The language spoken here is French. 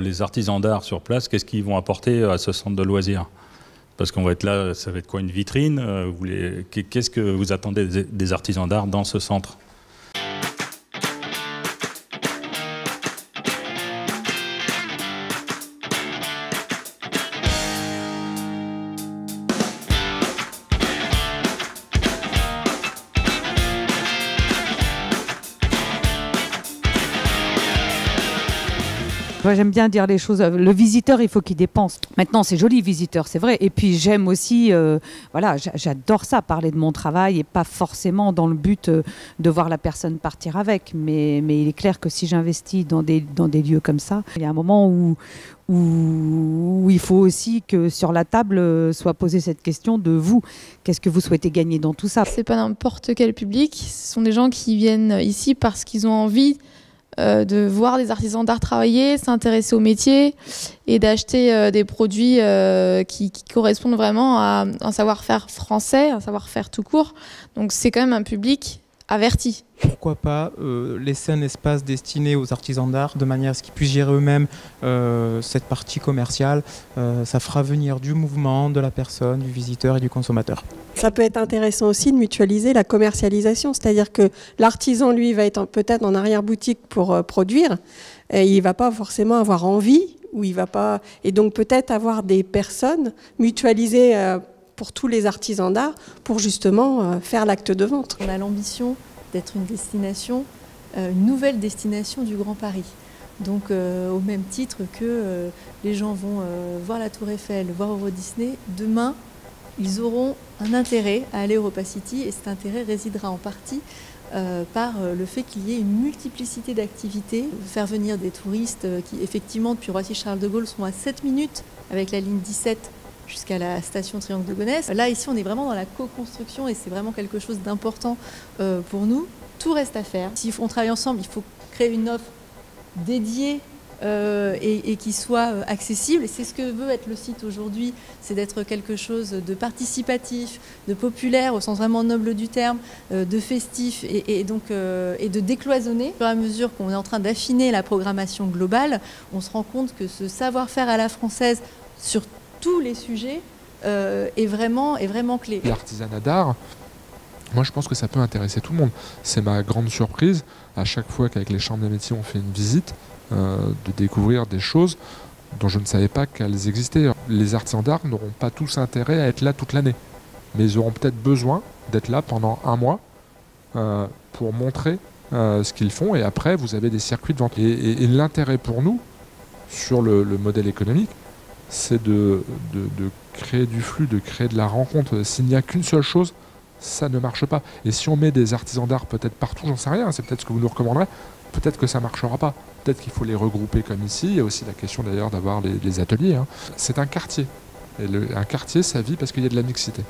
Les artisans d'art sur place, qu'est-ce qu'ils vont apporter à ce centre de loisirs? Parce qu'on va être là, ça va être quoi, une vitrine? Qu'est-ce que vous attendez des artisans d'art dans ce centre? Moi, j'aime bien dire les choses. Le visiteur, il faut qu'il dépense. Maintenant, c'est joli, visiteur, c'est vrai. Et puis, j'aime aussi, voilà, j'adore ça, parler de mon travail et pas forcément dans le but de voir la personne partir avec. Mais il est clair que si j'investis dans des lieux comme ça, il y a un moment où il faut aussi que sur la table soit posée cette question de vous. Qu'est-ce que vous souhaitez gagner dans tout ça? C'est pas n'importe quel public. Ce sont des gens qui viennent ici parce qu'ils ont envie de voir des artisans d'art travailler, s'intéresser au métier et d'acheter des produits qui correspondent vraiment à un savoir-faire français, un savoir-faire tout court. Donc c'est quand même un public averti. Pourquoi pas laisser un espace destiné aux artisans d'art de manière à ce qu'ils puissent gérer eux-mêmes cette partie commerciale. Ça fera venir du mouvement, de la personne, du visiteur et du consommateur. Ça peut être intéressant aussi de mutualiser la commercialisation, c'est-à-dire que l'artisan, lui, va être peut-être en arrière-boutique pour produire, et il ne va pas forcément avoir envie, ou il va pas, et donc peut-être avoir des personnes mutualisées pour tous les artisans d'art pour justement faire l'acte de vente. On a l'ambition d'être une destination, une nouvelle destination du Grand Paris. Donc au même titre que les gens vont voir la Tour Eiffel, voir Euro Disney, demain ils auront un intérêt à aller Europa City et cet intérêt résidera en partie par le fait qu'il y ait une multiplicité d'activités. Faire venir des touristes qui effectivement depuis Roissy-Charles de Gaulle sont à 7 minutes avec la ligne 17 jusqu'à la station Triangle de Gonesse. Là ici on est vraiment dans la co-construction et c'est vraiment quelque chose d'important pour nous. Tout reste à faire. Si on travaille ensemble, il faut créer une offre dédiée et qui soit accessible. Et c'est ce que veut être le site aujourd'hui, c'est d'être quelque chose de participatif, de populaire au sens vraiment noble du terme, de festif et de décloisonné. Au fur et à mesure qu'on est en train d'affiner la programmation globale, on se rend compte que ce savoir-faire à la française sur tous les sujets est vraiment clé. L'artisanat d'art, moi je pense que ça peut intéresser tout le monde. C'est ma grande surprise, à chaque fois qu'avec les chambres des métiers on fait une visite, de découvrir des choses dont je ne savais pas qu'elles existaient. Les artisans d'art n'auront pas tous intérêt à être là toute l'année, mais ils auront peut-être besoin d'être là pendant un mois pour montrer ce qu'ils font, et après vous avez des circuits de vente. Et l'intérêt pour nous, sur le modèle économique, c'est de créer du flux, de créer de la rencontre. S'il n'y a qu'une seule chose, ça ne marche pas. Et si on met des artisans d'art peut-être partout, j'en sais rien, c'est peut-être ce que vous nous recommanderez, peut-être que ça ne marchera pas. Peut-être qu'il faut les regrouper comme ici. Il y a aussi la question d'ailleurs d'avoir les ateliers. C'est un quartier. Et un quartier, ça vit parce qu'il y a de la mixité.